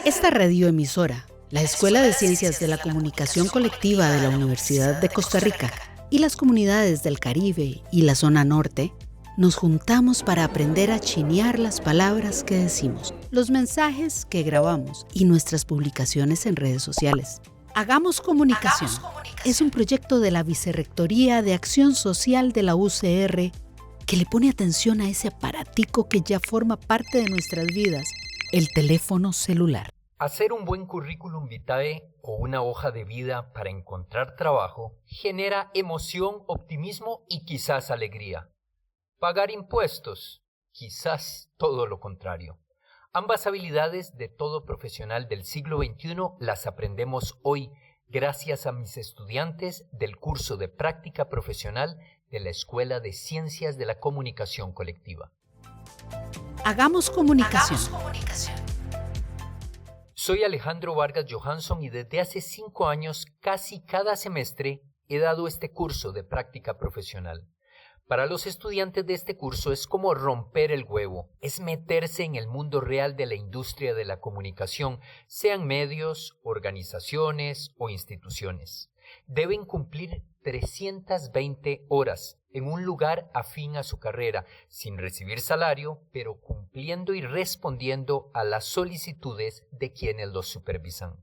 Esta radioemisora, la Escuela de Ciencias de la Comunicación Colectiva de la Universidad de Costa Rica y las comunidades del Caribe y la zona norte, nos juntamos para aprender a chinear las palabras que decimos, los mensajes que grabamos y nuestras publicaciones en redes sociales. Hagamos Comunicación. Es un proyecto de la Vicerrectoría de Acción Social de la UCR que le pone atención a ese aparatico que ya forma parte de nuestras vidas, el teléfono celular. Hacer un buen currículum vitae o una hoja de vida para encontrar trabajo genera emoción, optimismo y quizás alegría. Pagar impuestos, quizás todo lo contrario. Ambas habilidades de todo profesional del siglo XXI las aprendemos hoy gracias a mis estudiantes del curso de práctica profesional de la Escuela de Ciencias de la Comunicación Colectiva. Hagamos Comunicación. Soy Alejandro Vargas Johansson y desde hace 5 años, casi cada semestre, he dado este curso de práctica profesional. Para los estudiantes de este curso es como romper el huevo, es meterse en el mundo real de la industria de la comunicación, sean medios, organizaciones o instituciones. Deben cumplir 320 horas en un lugar afín a su carrera, sin recibir salario, pero cumpliendo y respondiendo a las solicitudes de quienes los supervisan.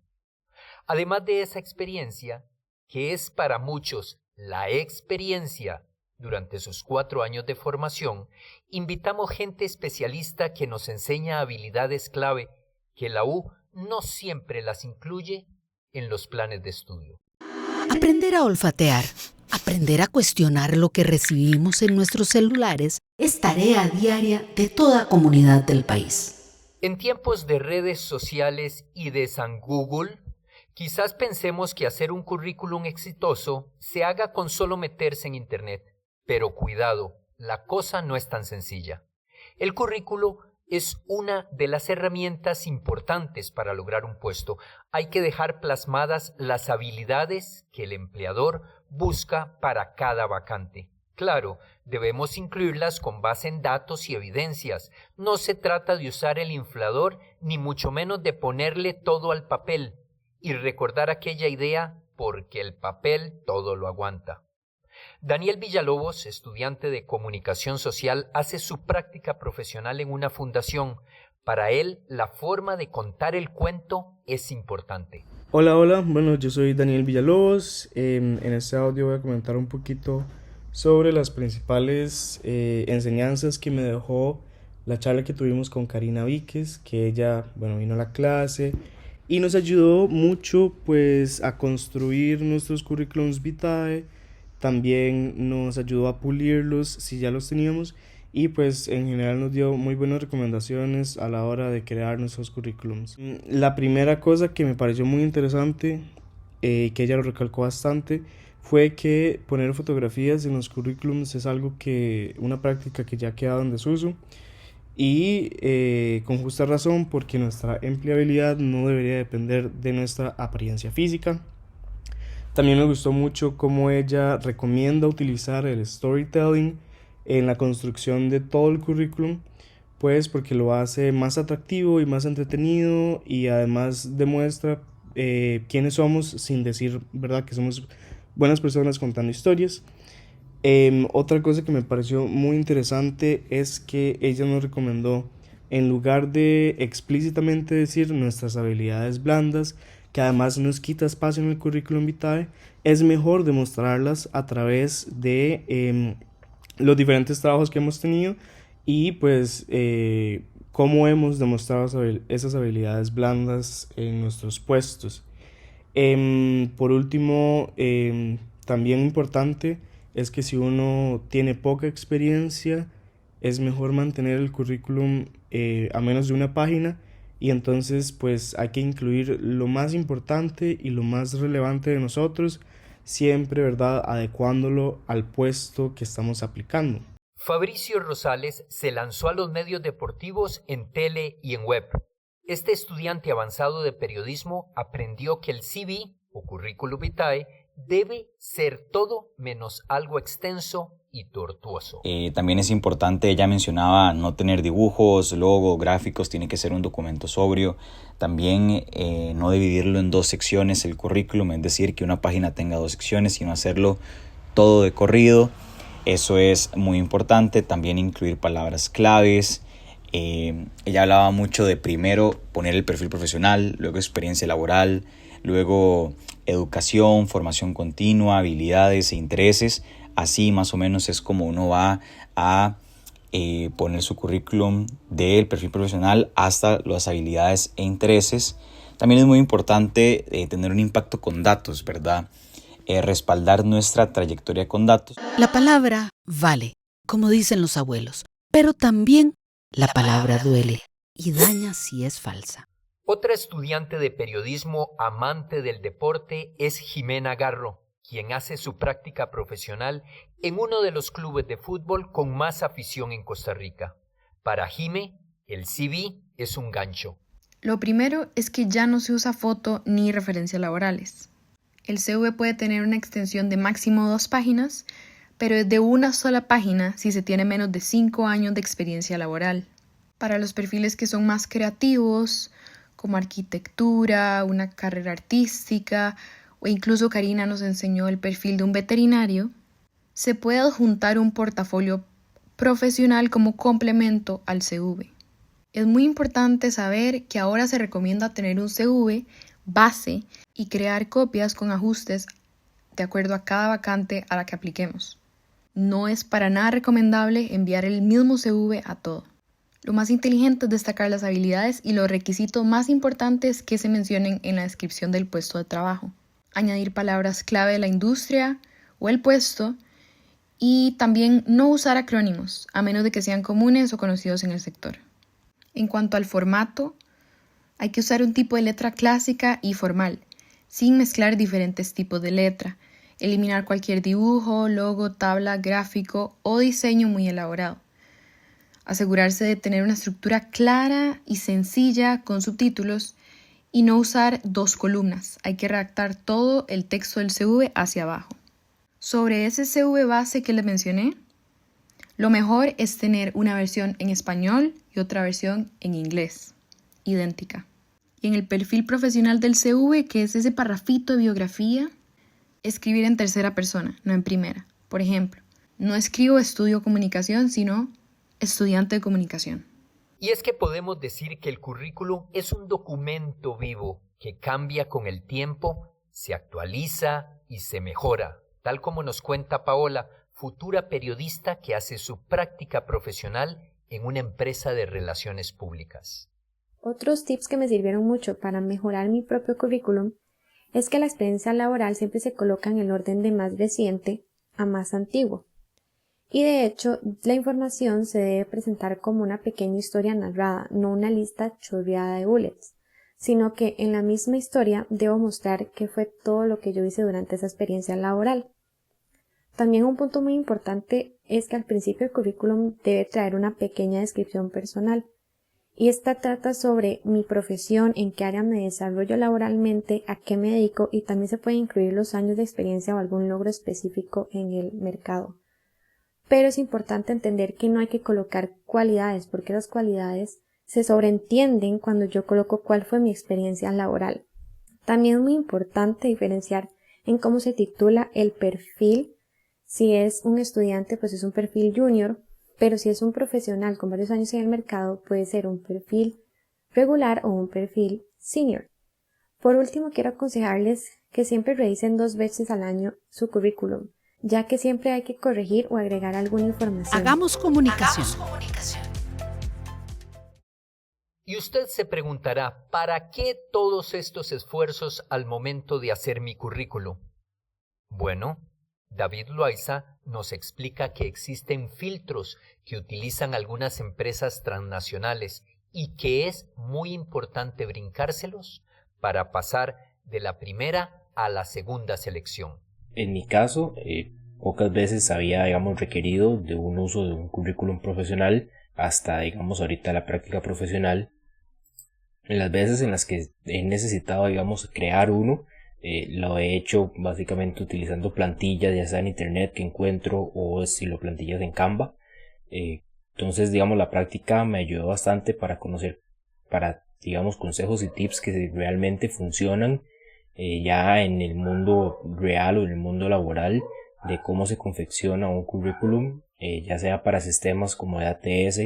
Además de esa experiencia, que es para muchos la experiencia durante sus 4 años de formación, invitamos gente especialista que nos enseña habilidades clave que la U no siempre las incluye en los planes de estudio. Aprender a olfatear, aprender a cuestionar lo que recibimos en nuestros celulares es tarea diaria de toda comunidad del país. En tiempos de redes sociales y de San Google, quizás pensemos que hacer un currículum exitoso se haga con solo meterse en Internet. Pero cuidado, la cosa no es tan sencilla. El currículo es una de las herramientas importantes para lograr un puesto. Hay que dejar plasmadas las habilidades que el empleador busca para cada vacante. Claro, debemos incluirlas con base en datos y evidencias. No se trata de usar el inflador, ni mucho menos de ponerle todo al papel. Y recordar aquella idea, porque el papel todo lo aguanta. Daniel Villalobos, estudiante de Comunicación Social, hace su práctica profesional en una fundación. Para él, la forma de contar el cuento es importante. Hola, bueno, yo soy Daniel Villalobos. En este audio voy a comentar un poquito sobre las principales enseñanzas que me dejó la charla que tuvimos con Karina Víquez, que ella, vino a la clase y nos ayudó mucho pues a construir nuestros currículums vitae. También nos ayudó a pulirlos si ya los teníamos y pues en general nos dio muy buenas recomendaciones a la hora de crear nuestros currículums. La primera cosa que me pareció muy interesante, que ella lo recalcó bastante, fue que poner fotografías en los currículums es una práctica que ya ha quedado en desuso y con justa razón, porque nuestra empleabilidad no debería depender de nuestra apariencia física. También me gustó mucho cómo ella recomienda utilizar el storytelling en la construcción de todo el currículum, pues porque lo hace más atractivo y más entretenido y además demuestra quiénes somos sin decir, ¿verdad?, que somos buenas personas contando historias. Otra cosa que me pareció muy interesante es que ella nos recomendó, en lugar de explícitamente decir nuestras habilidades blandas, que además nos quita espacio en el currículum vitae, es mejor demostrarlas a través de los diferentes trabajos que hemos tenido y pues cómo hemos demostrado esas habilidades blandas en nuestros puestos. Por último, también importante es que si uno tiene poca experiencia, es mejor mantener el currículum a menos de una página. Y entonces pues hay que incluir lo más importante y lo más relevante de nosotros, siempre, ¿verdad?, adecuándolo al puesto que estamos aplicando. Fabricio Rosales se lanzó a los medios deportivos en tele y en web. Este estudiante avanzado de periodismo aprendió que el CV o currículum vitae debe ser todo menos algo extenso y tortuoso. También es importante, ella mencionaba, no tener dibujos, logos, gráficos, tiene que ser un documento sobrio. También no dividirlo en 2 secciones el currículum, es decir, que una página tenga 2 secciones, sino hacerlo todo de corrido. Eso es muy importante. También incluir palabras claves. Ella hablaba mucho de primero poner el perfil profesional, luego experiencia laboral, luego educación, formación continua, habilidades e intereses. Así más o menos es como uno va a poner su currículum del perfil profesional hasta las habilidades e intereses. También es muy importante tener un impacto con datos, ¿verdad? Respaldar nuestra trayectoria con datos. La palabra vale, como dicen los abuelos, pero también la palabra duele y daña si es falsa. Otra estudiante de periodismo amante del deporte es Jimena Garro, quien hace su práctica profesional en uno de los clubes de fútbol con más afición en Costa Rica. Para Jime, el CV es un gancho. Lo primero es que ya no se usa foto ni referencias laborales. El CV puede tener una extensión de máximo 2 páginas, pero es de una sola página si se tiene menos de 5 años de experiencia laboral. Para los perfiles que son más creativos, como arquitectura, una carrera artística, o incluso Karina nos enseñó el perfil de un veterinario, se puede adjuntar un portafolio profesional como complemento al CV. Es muy importante saber que ahora se recomienda tener un CV base y crear copias con ajustes de acuerdo a cada vacante a la que apliquemos. No es para nada recomendable enviar el mismo CV a todo. Lo más inteligente es destacar las habilidades y los requisitos más importantes que se mencionen en la descripción del puesto de trabajo. Añadir palabras clave de la industria o el puesto y también no usar acrónimos, a menos de que sean comunes o conocidos en el sector. En cuanto al formato, hay que usar un tipo de letra clásica y formal, sin mezclar diferentes tipos de letra, eliminar cualquier dibujo, logo, tabla, gráfico o diseño muy elaborado. Asegurarse de tener una estructura clara y sencilla con subtítulos y no usar 2 columnas. Hay que redactar todo el texto del CV hacia abajo. Sobre ese CV base que les mencioné, lo mejor es tener una versión en español y otra versión en inglés, idéntica. Y en el perfil profesional del CV, que es ese parrafito de biografía, escribir en tercera persona, no en primera. Por ejemplo, no escribo estudio comunicación, sino estudiante de comunicación. Y es que podemos decir que el currículum es un documento vivo que cambia con el tiempo, se actualiza y se mejora, tal como nos cuenta Paola, futura periodista que hace su práctica profesional en una empresa de relaciones públicas. Otros tips que me sirvieron mucho para mejorar mi propio currículum es que la experiencia laboral siempre se coloca en el orden de más reciente a más antiguo. Y de hecho, la información se debe presentar como una pequeña historia narrada, no una lista chorreada de bullets, sino que en la misma historia debo mostrar qué fue todo lo que yo hice durante esa experiencia laboral. También un punto muy importante es que al principio el currículum debe traer una pequeña descripción personal, y esta trata sobre mi profesión, en qué área me desarrollo laboralmente, a qué me dedico, y también se puede incluir los años de experiencia o algún logro específico en el mercado. Pero es importante entender que no hay que colocar cualidades, porque las cualidades se sobreentienden cuando yo coloco cuál fue mi experiencia laboral. También es muy importante diferenciar en cómo se titula el perfil. Si es un estudiante, pues es un perfil junior, pero si es un profesional con varios años en el mercado, puede ser un perfil regular o un perfil senior. Por último, quiero aconsejarles que siempre revisen 2 veces al año su currículum, ya que siempre hay que corregir o agregar alguna información. Hagamos comunicación. Y usted se preguntará, ¿para qué todos estos esfuerzos al momento de hacer mi currículum? Bueno, David Loaiza nos explica que existen filtros que utilizan algunas empresas transnacionales y que es muy importante brincárselos para pasar de la primera a la segunda selección. En mi caso, pocas veces había, requerido de un uso de un currículum profesional hasta, ahorita la práctica profesional. En las veces en las que he necesitado, crear uno, Lo he hecho básicamente utilizando plantillas, ya sea en internet que encuentro o estilo plantillas en Canva. Entonces, digamos, la práctica me ayudó bastante para conocer, digamos, consejos y tips que realmente funcionan ya en el mundo real o en el mundo laboral, de cómo se confecciona un currículum, ya sea para sistemas como de ATS,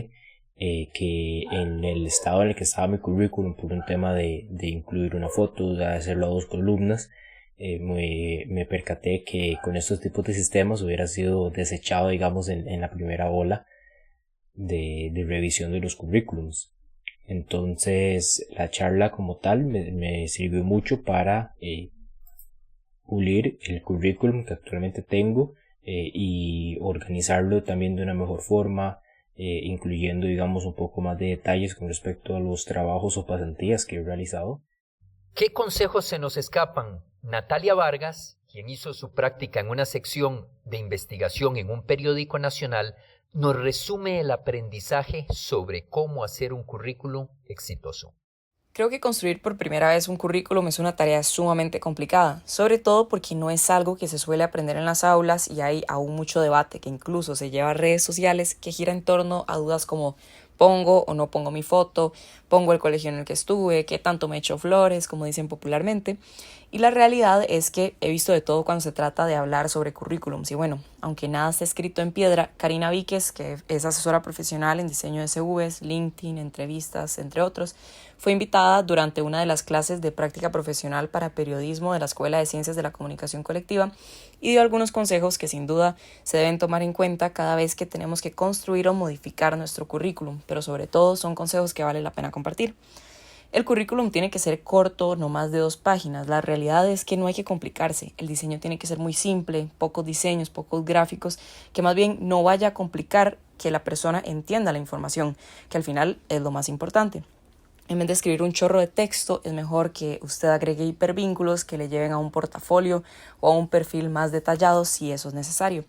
que en el estado en el que estaba mi currículum, por un tema de incluir una foto, de hacerlo a 2 columnas, me percaté que con estos tipos de sistemas hubiera sido desechado, digamos, en la primera ola de revisión de los currículums. Entonces la charla como tal me sirvió mucho para pulir el currículum que actualmente tengo y organizarlo también de una mejor forma, incluyendo, digamos, un poco más de detalles con respecto a los trabajos o pasantías que he realizado. ¿Qué consejos se nos escapan? Natalia Vargas, quien hizo su práctica en una sección de investigación en un periódico nacional, nos resume el aprendizaje sobre cómo hacer un currículum exitoso. Creo que construir por primera vez un currículum es una tarea sumamente complicada, sobre todo porque no es algo que se suele aprender en las aulas y hay aún mucho debate que incluso se lleva a redes sociales que gira en torno a dudas como pongo o no pongo mi foto, pongo el colegio en el que estuve, qué tanto me echo flores, como dicen popularmente. Y la realidad es que he visto de todo cuando se trata de hablar sobre currículums. Y bueno, aunque nada está escrito en piedra, Karina Víquez, que es asesora profesional en diseño de CVs, LinkedIn, entrevistas, entre otros, fue invitada durante una de las clases de práctica profesional para periodismo de la Escuela de Ciencias de la Comunicación Colectiva y dio algunos consejos que sin duda se deben tomar en cuenta cada vez que tenemos que construir o modificar nuestro currículum, pero sobre todo son consejos que vale la pena compartir. El currículum tiene que ser corto, no más de 2 páginas. La realidad es que no hay que complicarse. El diseño tiene que ser muy simple, pocos diseños, pocos gráficos, que más bien no vaya a complicar que la persona entienda la información, que al final es lo más importante. En vez de escribir un chorro de texto, es mejor que usted agregue hipervínculos que le lleven a un portafolio o a un perfil más detallado si eso es necesario.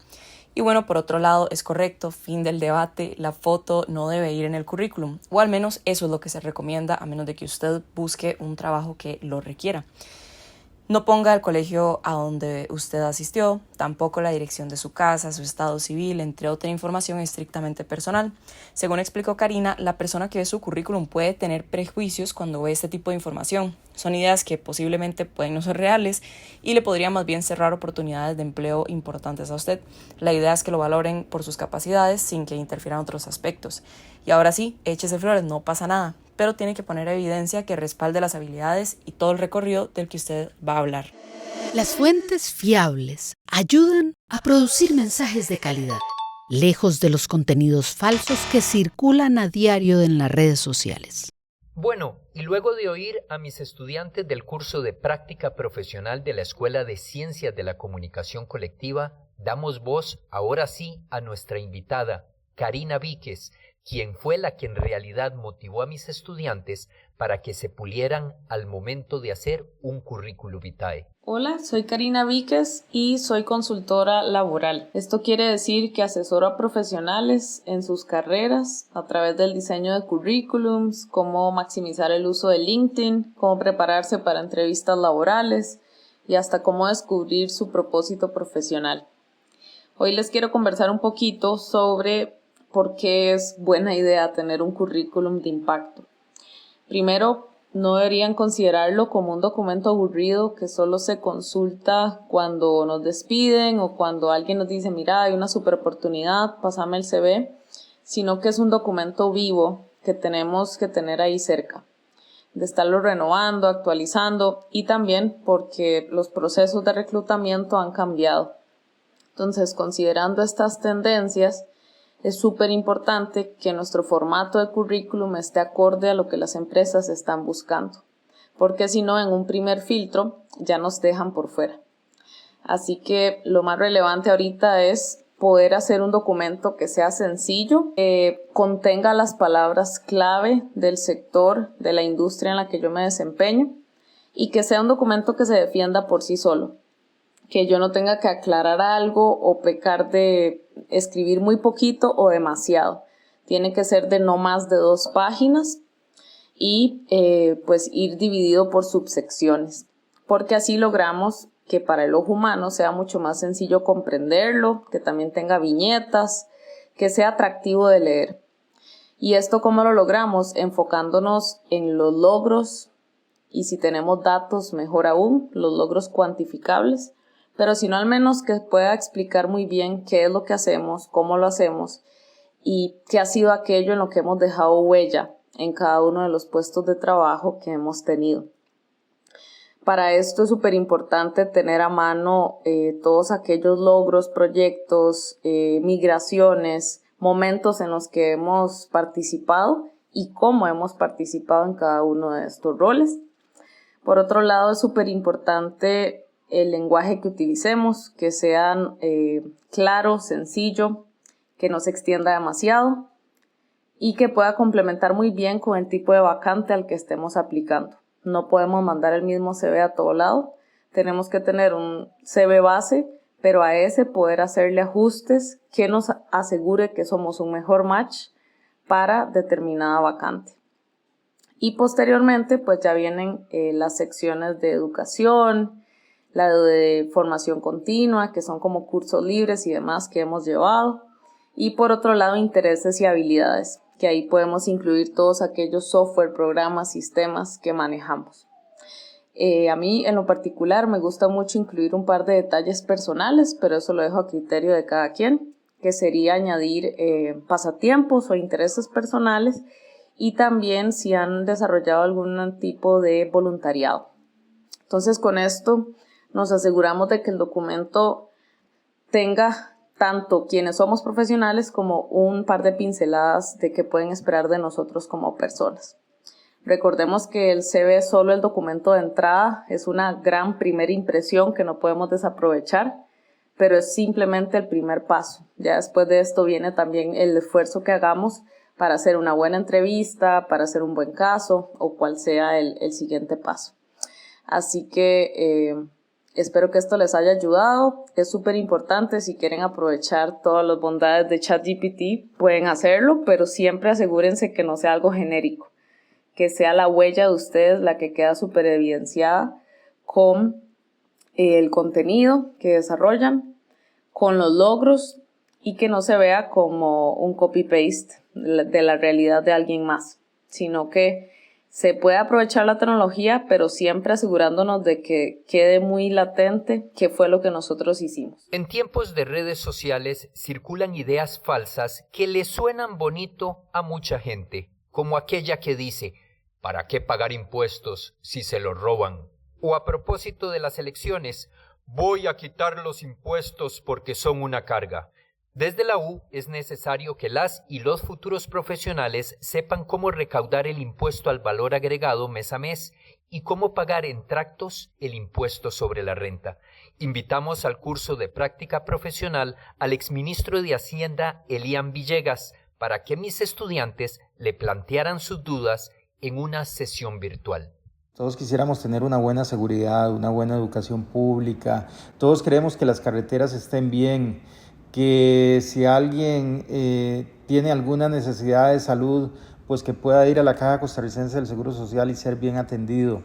Y bueno, por otro lado, es correcto, fin del debate, la foto no debe ir en el currículum, o al menos eso es lo que se recomienda a menos de que usted busque un trabajo que lo requiera. No ponga el colegio a donde usted asistió, tampoco la dirección de su casa, su estado civil, entre otra información estrictamente personal. Según explicó Karina, la persona que ve su currículum puede tener prejuicios cuando ve este tipo de información. Son ideas que posiblemente pueden no ser reales y le podrían más bien cerrar oportunidades de empleo importantes a usted. La idea es que lo valoren por sus capacidades sin que interfieran otros aspectos. Y ahora sí, échese flores, no pasa nada, pero tiene que poner evidencia que respalde las habilidades y todo el recorrido del que usted va a hablar. Las fuentes fiables ayudan a producir mensajes de calidad, lejos de los contenidos falsos que circulan a diario en las redes sociales. Bueno, y luego de oír a mis estudiantes del curso de práctica profesional de la Escuela de Ciencias de la Comunicación Colectiva, damos voz ahora sí a nuestra invitada, Karina Víquez, quien fue la que en realidad motivó a mis estudiantes para que se pulieran al momento de hacer un currículum vitae. Hola, soy Karina Víquez y soy consultora laboral. Esto quiere decir que asesoro a profesionales en sus carreras a través del diseño de currículums, cómo maximizar el uso de LinkedIn, cómo prepararse para entrevistas laborales y hasta cómo descubrir su propósito profesional. Hoy les quiero conversar un poquito sobre por qué es buena idea tener un currículum de impacto. Primero, no deberían considerarlo como un documento aburrido que solo se consulta cuando nos despiden o cuando alguien nos dice, mira, hay una super oportunidad, pásame el CV, sino que es un documento vivo que tenemos que tener ahí cerca, de estarlo renovando, actualizando y también porque los procesos de reclutamiento han cambiado. Entonces, considerando estas tendencias, es súper importante que nuestro formato de currículum esté acorde a lo que las empresas están buscando, porque si no, en un primer filtro ya nos dejan por fuera. Así que lo más relevante ahorita es poder hacer un documento que sea sencillo, que contenga las palabras clave del sector, de la industria en la que yo me desempeño y que sea un documento que se defienda por sí solo. Que yo no tenga que aclarar algo o pecar de escribir muy poquito o demasiado. Tiene que ser de no más de 2 páginas y pues ir dividido por subsecciones. porque así logramos que para el ojo humano sea mucho más sencillo comprenderlo, que también tenga viñetas, que sea atractivo de leer. ¿Y esto cómo lo logramos? Enfocándonos en los logros, y si tenemos datos, mejor aún, los logros cuantificables, pero si no, al menos que pueda explicar muy bien qué es lo que hacemos, cómo lo hacemos y qué ha sido aquello en lo que hemos dejado huella en cada uno de los puestos de trabajo que hemos tenido. Para esto es súper importante tener a mano todos aquellos logros, proyectos, migraciones, momentos en los que hemos participado y cómo hemos participado en cada uno de estos roles. Por otro lado, es súper importante el lenguaje que utilicemos, que sea claro, sencillo, que no se extienda demasiado y que pueda complementar muy bien con el tipo de vacante al que estemos aplicando. No podemos mandar el mismo CV a todo lado. Tenemos que tener un CV base, pero a ese poder hacerle ajustes que nos asegure que somos un mejor match para determinada vacante. Y posteriormente, pues ya vienen las secciones de educación, la de formación continua, que son como cursos libres y demás que hemos llevado. Y por otro lado, intereses y habilidades, que ahí podemos incluir todos aquellos software, programas, sistemas que manejamos. A mí en lo particular me gusta mucho incluir un par de detalles personales, pero eso lo dejo a criterio de cada quien, que sería añadir pasatiempos o intereses personales y también si han desarrollado algún tipo de voluntariado. Entonces con esto nos aseguramos de que el documento tenga tanto quienes somos profesionales como un par de pinceladas de qué pueden esperar de nosotros como personas. Recordemos que el CV es solo el documento de entrada, es una gran primera impresión que no podemos desaprovechar, pero es simplemente el primer paso. Ya después de esto viene también el esfuerzo que hagamos para hacer una buena entrevista, para hacer un buen caso o cual sea el siguiente paso. Así que espero que esto les haya ayudado. Es súper importante, si quieren aprovechar todas las bondades de ChatGPT, pueden hacerlo, pero siempre asegúrense que no sea algo genérico, que sea la huella de ustedes la que queda súper evidenciada con el contenido que desarrollan, con los logros y que no se vea como un copy-paste de la realidad de alguien más, sino que se puede aprovechar la tecnología, pero siempre asegurándonos de que quede muy latente qué fue lo que nosotros hicimos. En tiempos de redes sociales circulan ideas falsas que le suenan bonito a mucha gente, como aquella que dice, ¿para qué pagar impuestos si se los roban? O a propósito de las elecciones, voy a quitar los impuestos porque son una carga. Desde la U es necesario que las y los futuros profesionales sepan cómo recaudar el impuesto al valor agregado mes a mes y cómo pagar en tractos el impuesto sobre la renta. Invitamos al curso de práctica profesional al exministro de Hacienda, Elian Villegas, para que mis estudiantes le plantearan sus dudas en una sesión virtual. Todos quisiéramos tener una buena seguridad, una buena educación pública. Todos queremos que las carreteras estén bien, que si alguien tiene alguna necesidad de salud, pues que pueda ir a la Caja Costarricense del Seguro Social y ser bien atendido.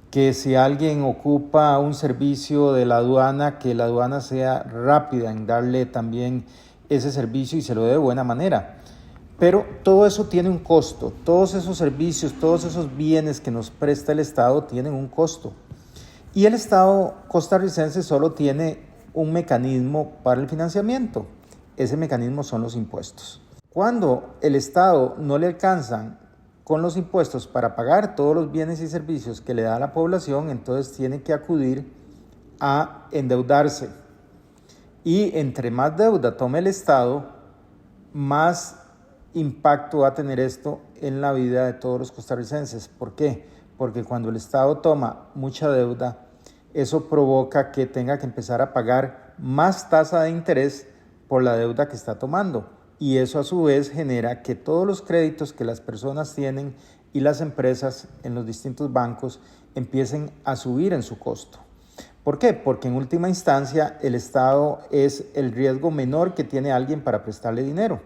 Que si alguien ocupa un servicio de la aduana, que la aduana sea rápida en darle también ese servicio y se lo dé de buena manera. Pero todo eso tiene un costo, todos esos servicios, todos esos bienes que nos presta el Estado tienen un costo. Y el Estado costarricense solo tiene un mecanismo para el financiamiento. Ese mecanismo son los impuestos. Cuando el Estado no le alcanzan con los impuestos para pagar todos los bienes y servicios que le da a la población, entonces tiene que acudir a endeudarse. Y entre más deuda tome el Estado, más impacto va a tener esto en la vida de todos los costarricenses. ¿Por qué? Porque cuando el Estado toma mucha deuda, eso provoca que tenga que empezar a pagar más tasa de interés por la deuda que está tomando. Y eso a su vez genera que todos los créditos que las personas tienen y las empresas en los distintos bancos empiecen a subir en su costo. ¿Por qué? Porque en última instancia el Estado es el riesgo menor que tiene alguien para prestarle dinero.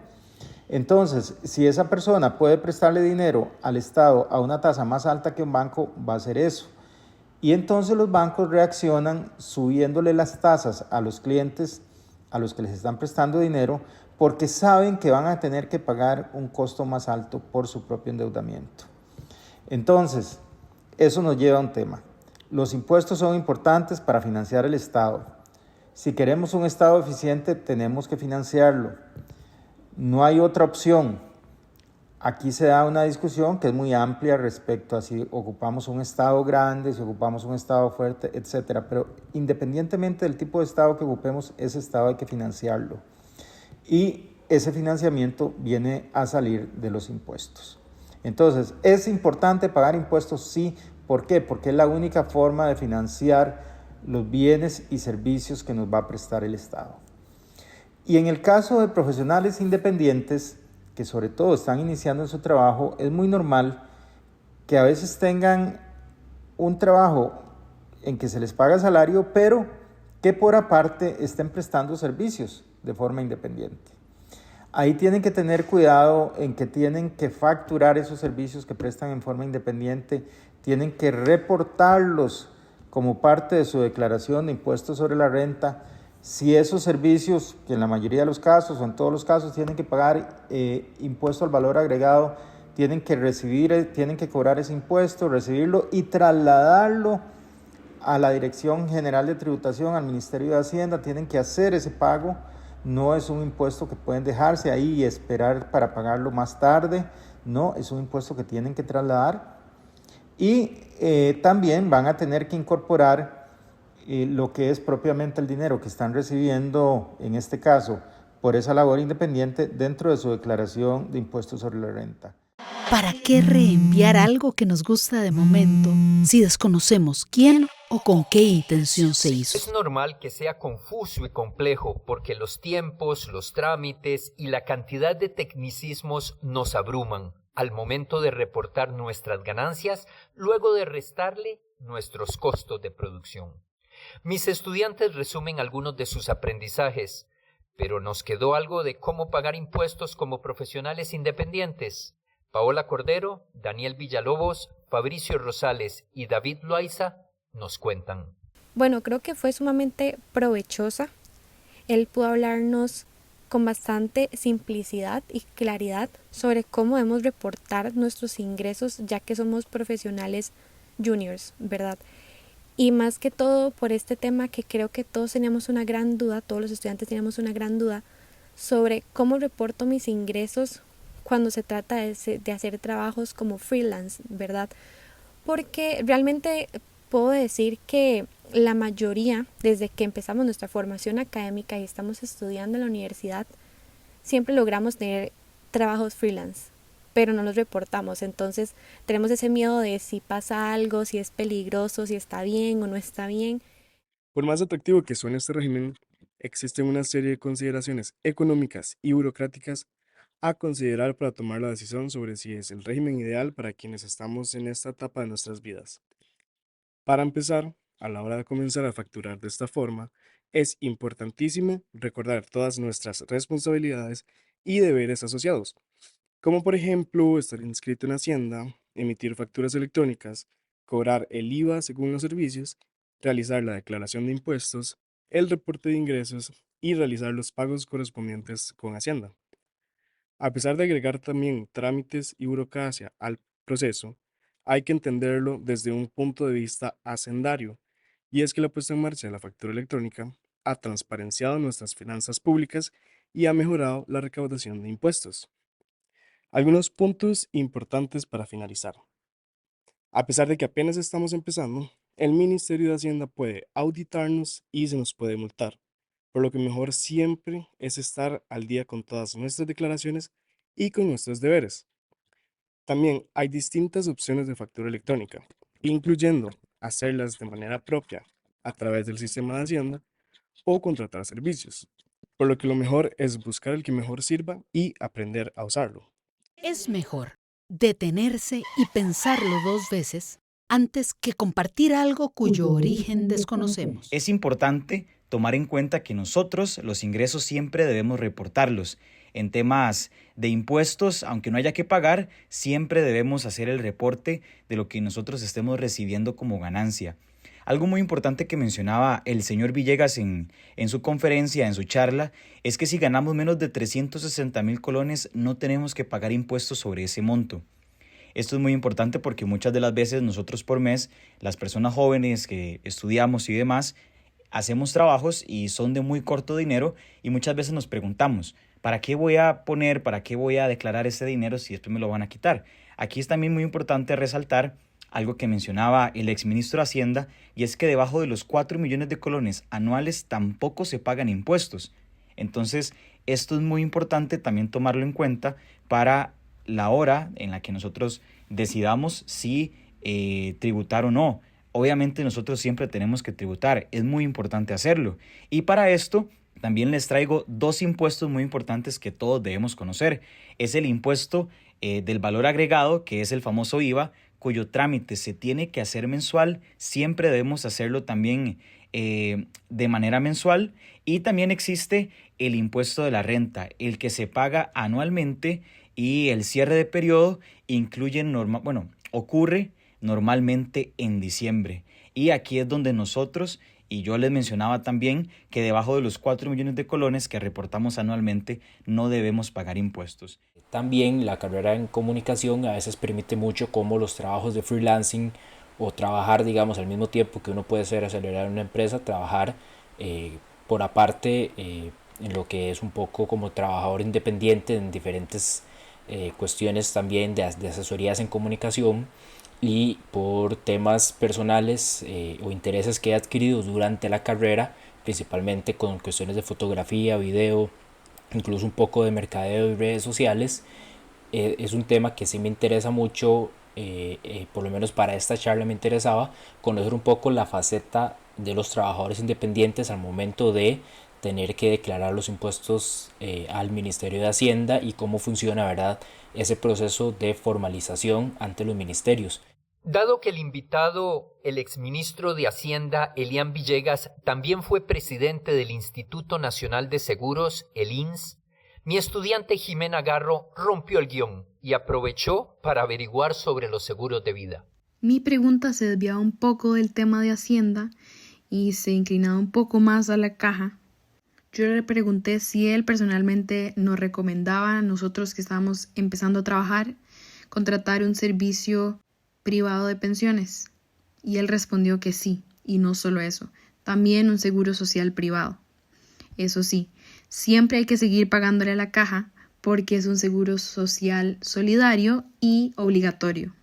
Entonces, si esa persona puede prestarle dinero al Estado a una tasa más alta que un banco, va a hacer eso. Y entonces los bancos reaccionan subiéndole las tasas a los clientes a los que les están prestando dinero porque saben que van a tener que pagar un costo más alto por su propio endeudamiento. Entonces, eso nos lleva a un tema. Los impuestos son importantes para financiar el Estado. Si queremos un Estado eficiente, tenemos que financiarlo. No hay otra opción. Aquí se da una discusión que es muy amplia respecto a si ocupamos un Estado grande, si ocupamos un Estado fuerte, etc. Pero independientemente del tipo de Estado que ocupemos, ese Estado hay que financiarlo. Y ese financiamiento viene a salir de los impuestos. Entonces, ¿es importante pagar impuestos? Sí. ¿Por qué? Porque es la única forma de financiar los bienes y servicios que nos va a prestar el Estado. Y en el caso de profesionales independientes, que sobre todo están iniciando en su trabajo, es muy normal que a veces tengan un trabajo en que se les paga salario, pero que por aparte estén prestando servicios de forma independiente. Ahí tienen que tener cuidado en que tienen que facturar esos servicios que prestan en forma independiente, tienen que reportarlos como parte de su declaración de impuestos sobre la renta. Si esos servicios, que en la mayoría de los casos o en todos los casos tienen que pagar impuesto al valor agregado, tienen que cobrar ese impuesto, recibirlo y trasladarlo a la Dirección General de Tributación, al Ministerio de Hacienda, tienen que hacer ese pago. No es un impuesto que pueden dejarse ahí y esperar para pagarlo más tarde, no, es un impuesto que tienen que trasladar. Y también van a tener que incorporar lo que es propiamente el dinero que están recibiendo, en este caso, por esa labor independiente dentro de su declaración de impuestos sobre la renta. ¿Para qué reenviar algo que nos gusta de momento si desconocemos quién o con qué intención se hizo? Es normal que sea confuso y complejo porque los tiempos, los trámites y la cantidad de tecnicismos nos abruman al momento de reportar nuestras ganancias luego de restarle nuestros costos de producción. Mis estudiantes resumen algunos de sus aprendizajes, pero nos quedó algo de cómo pagar impuestos como profesionales independientes. Paola Cordero, Daniel Villalobos, Fabricio Rosales y David Loaiza nos cuentan. Bueno, creo que fue sumamente provechosa. Él pudo hablarnos con bastante simplicidad y claridad sobre cómo debemos reportar nuestros ingresos ya que somos profesionales juniors, ¿verdad? Y más que todo por este tema que creo que todos teníamos una gran duda, todos los estudiantes teníamos una gran duda sobre cómo reporto mis ingresos cuando se trata de hacer trabajos como freelance, ¿verdad? Porque realmente puedo decir que la mayoría, desde que empezamos nuestra formación académica y estamos estudiando en la universidad, siempre logramos tener trabajos freelance, pero no los reportamos. Entonces tenemos ese miedo de si pasa algo, si es peligroso, si está bien o no está bien. Por más atractivo que suene este régimen, existen una serie de consideraciones económicas y burocráticas a considerar para tomar la decisión sobre si es el régimen ideal para quienes estamos en esta etapa de nuestras vidas. Para empezar, a la hora de comenzar a facturar de esta forma, es importantísimo recordar todas nuestras responsabilidades y deberes asociados, como por ejemplo estar inscrito en Hacienda, emitir facturas electrónicas, cobrar el IVA según los servicios, realizar la declaración de impuestos, el reporte de ingresos y realizar los pagos correspondientes con Hacienda. A pesar de agregar también trámites y burocracia al proceso, hay que entenderlo desde un punto de vista hacendario, y es que la puesta en marcha de la factura electrónica ha transparenciado nuestras finanzas públicas y ha mejorado la recaudación de impuestos. Algunos puntos importantes para finalizar. A pesar de que apenas estamos empezando, el Ministerio de Hacienda puede auditarnos y se nos puede multar, por lo que mejor siempre es estar al día con todas nuestras declaraciones y con nuestros deberes. También hay distintas opciones de factura electrónica, incluyendo hacerlas de manera propia a través del sistema de Hacienda o contratar servicios, por lo que lo mejor es buscar el que mejor sirva y aprender a usarlo. Es mejor detenerse y pensarlo 2 veces antes que compartir algo cuyo origen desconocemos. Es importante tomar en cuenta que nosotros los ingresos siempre debemos reportarlos. En temas de impuestos, aunque no haya que pagar, siempre debemos hacer el reporte de lo que nosotros estemos recibiendo como ganancia. Algo muy importante que mencionaba el señor Villegas en su conferencia, en su charla, es que si ganamos menos de 360,000 colones no tenemos que pagar impuestos sobre ese monto. Esto es muy importante porque muchas de las veces nosotros por mes, las personas jóvenes que estudiamos y demás, hacemos trabajos y son de muy corto dinero y muchas veces nos preguntamos, ¿para qué voy a declarar ese dinero si después me lo van a quitar? Aquí es también muy importante resaltar algo que mencionaba el exministro de Hacienda, y es que debajo de los 4 millones de colones anuales tampoco se pagan impuestos. Entonces, esto es muy importante también tomarlo en cuenta para la hora en la que nosotros decidamos si tributar o no. Obviamente nosotros siempre tenemos que tributar, es muy importante hacerlo. Y para esto también les traigo 2 impuestos muy importantes que todos debemos conocer. Es el impuesto del valor agregado, que es el famoso IVA, cuyo trámite se tiene que hacer mensual. Siempre debemos hacerlo también de manera mensual. Y también existe el impuesto de la renta, el que se paga anualmente, y el cierre de periodo ocurre normalmente en diciembre. Y aquí es donde nosotros, y yo les mencionaba también que debajo de los 4 millones de colones que reportamos anualmente no debemos pagar impuestos. También la carrera en comunicación a veces permite mucho como los trabajos de freelancing o trabajar, digamos, al mismo tiempo que uno puede ser acelerado en una empresa, trabajar por aparte en lo que es un poco como trabajador independiente en diferentes cuestiones también de asesorías en comunicación, y por temas personales o intereses que he adquirido durante la carrera, principalmente con cuestiones de fotografía, video, incluso un poco de mercadeo y redes sociales. Es un tema que sí me interesa mucho, por lo menos para esta charla me interesaba conocer un poco la faceta de los trabajadores independientes al momento de tener que declarar los impuestos al Ministerio de Hacienda y cómo funciona, ¿verdad?, ese proceso de formalización ante los ministerios. Dado que el invitado, el exministro de Hacienda, Elian Villegas, también fue presidente del Instituto Nacional de Seguros, el INSS, mi estudiante Jimena Garro rompió el guión y aprovechó para averiguar sobre los seguros de vida. Mi pregunta se desviaba un poco del tema de Hacienda y se inclinaba un poco más a la caja. Yo le pregunté si él personalmente nos recomendaba a nosotros que estábamos empezando a trabajar contratar un servicio privado de pensiones. Y él respondió que sí, y no solo eso, también un seguro social privado. Eso sí, siempre hay que seguir pagándole a la caja porque es un seguro social solidario y obligatorio.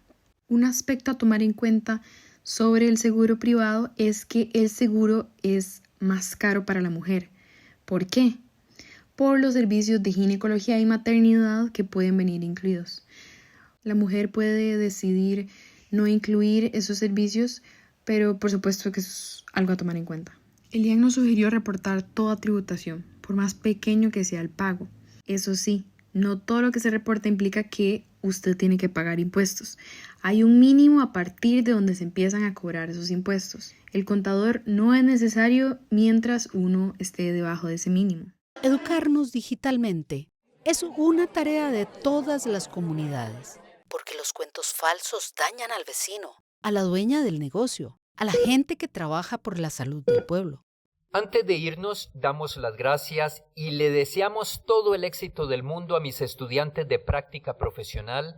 Un aspecto a tomar en cuenta sobre el seguro privado es que el seguro es más caro para la mujer. ¿Por qué? Por los servicios de ginecología y maternidad que pueden venir incluidos. La mujer puede decidir no incluir esos servicios, pero por supuesto que eso es algo a tomar en cuenta. Elian nos sugirió reportar toda tributación, por más pequeño que sea el pago. Eso sí, no todo lo que se reporta implica que usted tiene que pagar impuestos. Hay un mínimo a partir de donde se empiezan a cobrar esos impuestos. El contador no es necesario mientras uno esté debajo de ese mínimo. Educarnos digitalmente es una tarea de todas las comunidades, porque los cuentos falsos dañan al vecino, a la dueña del negocio, a la gente que trabaja por la salud del pueblo. Antes de irnos, damos las gracias y le deseamos todo el éxito del mundo a mis estudiantes de práctica profesional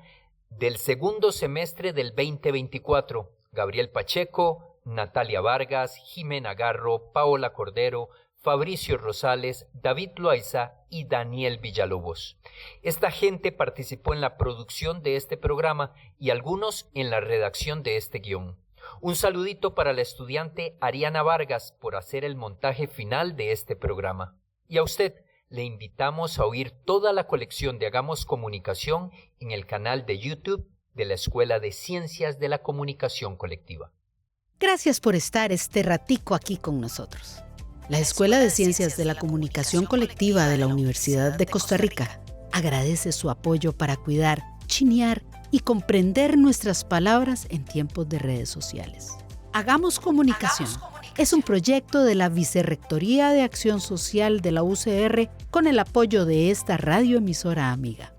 del segundo semestre del 2024, Gabriel Pacheco, Natalia Vargas, Jimena Garro, Paola Cordero, Fabricio Rosales, David Loaiza y Daniel Villalobos. Esta gente participó en la producción de este programa y algunos en la redacción de este guión. Un saludito para la estudiante Ariana Vargas por hacer el montaje final de este programa. Y a usted le invitamos a oír toda la colección de Hagamos Comunicación en el canal de YouTube de la Escuela de Ciencias de la Comunicación Colectiva. Gracias por estar este ratico aquí con nosotros. La Escuela de Ciencias de la Comunicación Colectiva de la Universidad de Costa Rica agradece su apoyo para cuidar, chinear y comprender nuestras palabras en tiempos de redes sociales. Hagamos Comunicación es un proyecto de la Vicerrectoría de Acción Social de la UCR con el apoyo de esta radioemisora amiga.